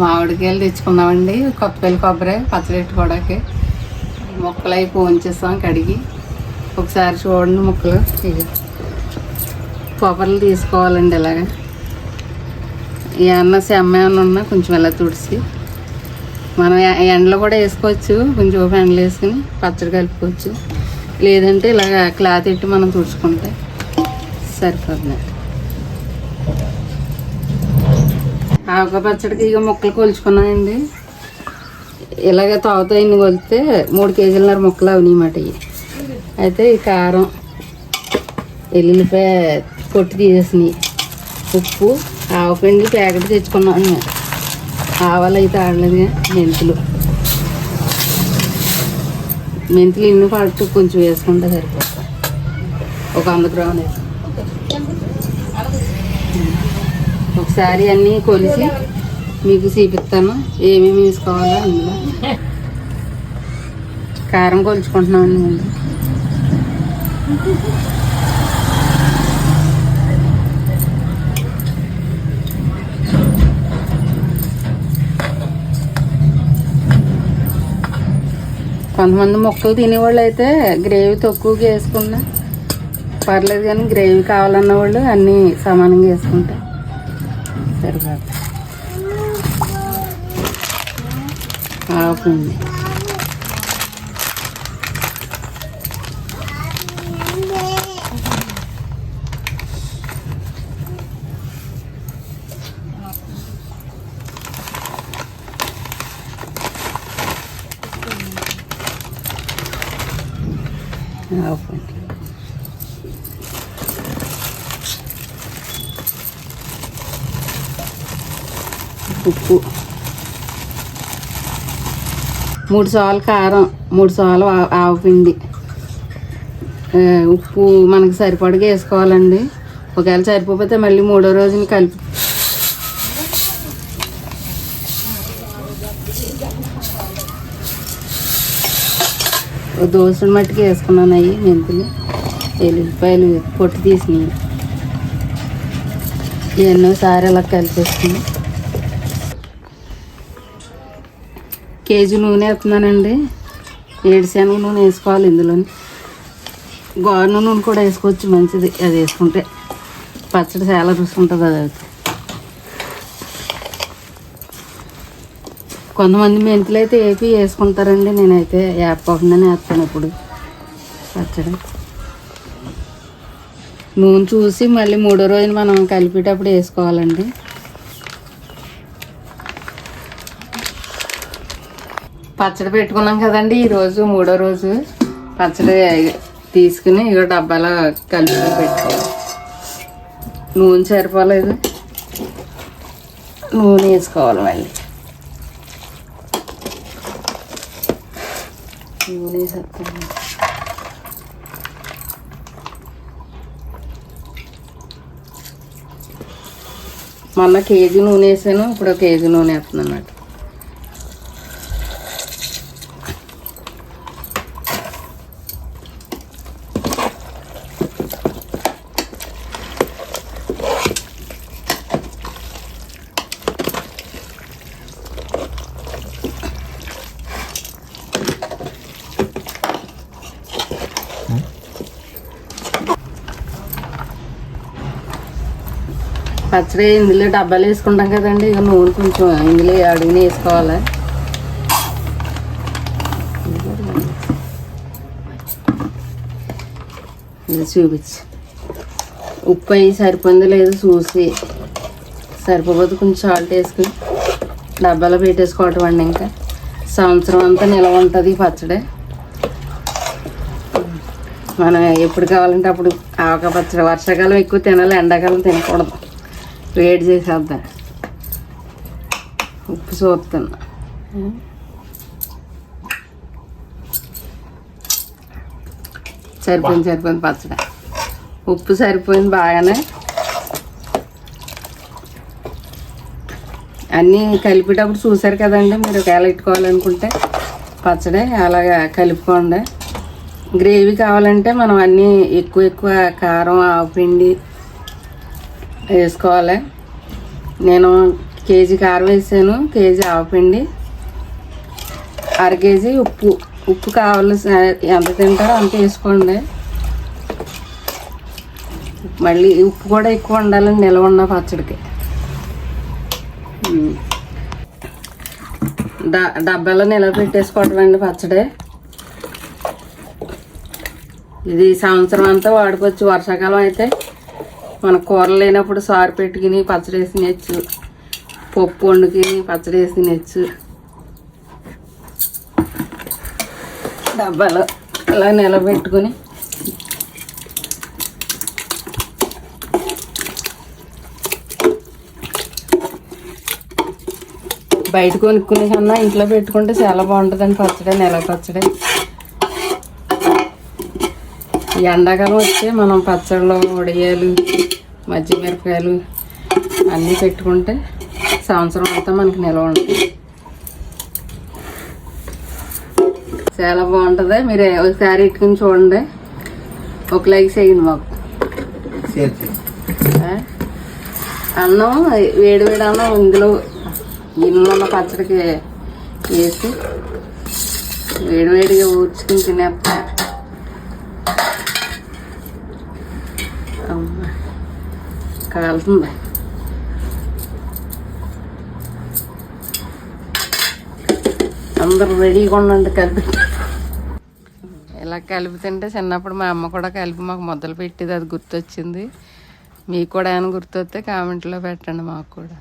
మామిడికాయలు తెచ్చుకున్నామండి. కొత్తపల్లి కొబ్బరి పచ్చడి పెట్టుకోవడానికి ముక్కలు అవి పోంచేస్తాం కడిగి. ఒకసారి చూడండి ముక్కలు. ఇవి కొబ్బరిలు తీసుకోవాలండి. ఇలాగా ఏమన్నా సెమ్మ ఏమన్నా ఉన్నా కొంచెం ఇలా తుడిసి మనం ఎండలో కూడా వేసుకోవచ్చు. కొంచెం ఎండలు వేసుకుని పచ్చడి కలుపుకోవచ్చు. లేదంటే ఇలాగ క్లాత్ పెట్టి మనం తుడుచుకుంటే సరిపోతుంది. ఆవకాయ పచ్చడికి ఇక ముక్కలు కొలుచుకున్నాయండి. ఇలాగ తాగుతా ఇన్ని కొలితే 3 కేజీలన్నర ముక్కలు అవన్నమాట. ఇవి అయితే ఈ కారం, ఎల్లుల్లిపాయ పొట్టు తీసేసినాయి, ఉప్పు, ఆవపిండి ప్యాకెట్ తెచ్చుకున్నాను. ఆవాలు అయితే ఆడలేదుగా. మెంతులు ఇన్ని పడుతూ కొంచెం వేసుకుంటే సరిపోతుంది. ఒక 100 గ్రాములు వేసుకుంటాం. ఒకసారి అన్నీ కొలిసి మీకు చూపిస్తాను ఏమేమి వేసుకోవాలో. అందులో కారం కొలుచుకుంటున్నామండి ముందు. కొంతమంది ముక్కలు తినేవాళ్ళు అయితే గ్రేవీ తక్కువగా వేసుకున్నా పర్లేదు, కానీ గ్రేవీ కావాలన్న వాళ్ళు అన్నీ సమానంగా వేసుకుంటే సరిపోతుంది. ఆవుపిండి, ఆవుపిండి, ఉప్పు, 3 సార్లు కారం, 3 సార్లు ఆవపిండి, ఉప్పు మనకి సరిపడగా వేసుకోవాలండి. ఒకవేళ సరిపోతే మళ్ళీ 3వ రోజుని కలిపి దోసల మట్టికి వేసుకున్నాను. అవి మెంతులు, ఎల్లుల్లిపాయలు పొట్టు తీసినాయి. ఎన్నోసారి అలా కలిపేసుకుని కేజీ నూనె వేస్తున్నానండి. 7 శనగ నూనె వేసుకోవాలి. ఇందులోని గోరున నూనె కూడా వేసుకోవచ్చు, మంచిది. అది వేసుకుంటే పచ్చడి చాలా రుచి ఉంటుంది. అది అయితే కొంతమంది మెంతులు అయితే ఏపీ వేసుకుంటారండి. నేనైతే వేపకుండానే వేస్తాను ఇప్పుడు పచ్చడి. నూనె చూసి మళ్ళీ 3వ రోజున మనం కలిపేటప్పుడు వేసుకోవాలండి. పచ్చడి పెట్టుకున్నాం కదండి. ఈరోజు 3వ రోజు పచ్చడి తీసుకుని ఇక డబ్బాలో కలిపి పెట్టుకోవాలి. నూనె సరిపోలేదు, నూనె వేసుకోవాలి. మళ్ళీ నూనె వేసేస్తాను. మొన్న కేజీ నూనె వేసాను, ఇప్పుడు 1 కేజీ నూనె వేస్తున్నాను అన్నమాట. పచ్చడి ఇందులో డబ్బాలు వేసుకుంటాం కదండి. ఇక నూనె కొంచెం ఇందులో అడుగుని వేసుకోవాలి. ఇది చూపించి ఉప్పు అయ్యి సరిపోయిందో లేదో చూసి, సరిపోతే కొంచెం సాల్ట్ వేసుకుని డబ్బాలో పెట్టేసుకోవటం అండి. ఇంకా సంవత్సరం అంతా నిలవ ఉంటుంది పచ్చడి. మనం ఎప్పుడు కావాలంటే అప్పుడు ఆవకాయ పచ్చడి. వర్షాకాలం ఎక్కువ తినాలి, ఎండాకాలం తినకూడదు. వేడి చేసేద్దాం. ఉప్పు చూస్తున్నా. సరిపోయింది పచ్చడి. ఉప్పు సరిపోయింది బాగానే. అన్నీ కలిపేటప్పుడు చూసారు కదండి మీరు. ఒకవేళ పెట్టుకోవాలనుకుంటే పచ్చడి అలాగా కలుపుకోండి. గ్రేవీ కావాలంటే మనం అన్నీ ఎక్కువ కారం, ఆవపిండి వేసుకోవాలి. నేను కేజీ కారం వేసాను, కేజీ ఆవపిండి, 1/2 కేజీ ఉప్పు. ఉప్పు కావాలి ఎంత తింటారో అంత వేసుకోండి. మళ్ళీ ఉప్పు కూడా ఎక్కువ ఉండాలని నిల్వ ఉన్న పచ్చడికి. డబ్బాలో నిల్వ పెట్టేసుకోవటం అండి పచ్చడి. ఇది సంవత్సరం అంతా వాడుకోవచ్చు. వర్షాకాలం అయితే మన కూరలు లేనప్పుడు సారు పెట్టుకుని పచ్చడి వేసి తినచ్చు, పప్పు వండుకుని పచ్చడి వేసి తినచ్చు. డబ్బాలో అలా నిలబెట్టుకుని బయట కొనుక్కునే కన్నా ఇంట్లో పెట్టుకుంటే చాలా బాగుంటుందండి పచ్చడి, నిలవ పచ్చడి. ఈ ఎండాకాలం వచ్చి మనం పచ్చడిలో ఉడియాలు, మజ్జిగమిరపకాయలు అన్నీ పెట్టుకుంటే సంవత్సరం అంతా మనకి నిల్వ ఉంటుంది. చాలా బాగుంటుంది. మీరు ఒకసారి ఇట్టుకుని చూడండి, ఒక లైక్ చేయండి మాకు. అన్నం వేడి వేడి అన్నం ఇందులో గిన్నెలో ఉన్న పచ్చడికి వేసి వేడివేడిగా ఊడ్చుకుని తినేస్తా. కాలుతుంది. అందరూ రెడీగా ఉండండి కలిపి. ఇలా కలిపి తింటే చిన్నప్పుడు మా అమ్మ కూడా కలిపి మాకు మొదలు పెట్టేది, అది గుర్తొచ్చింది. మీకు కూడా ఏమైనా గుర్తొస్తే కామెంట్లో పెట్టండి మాకు కూడా.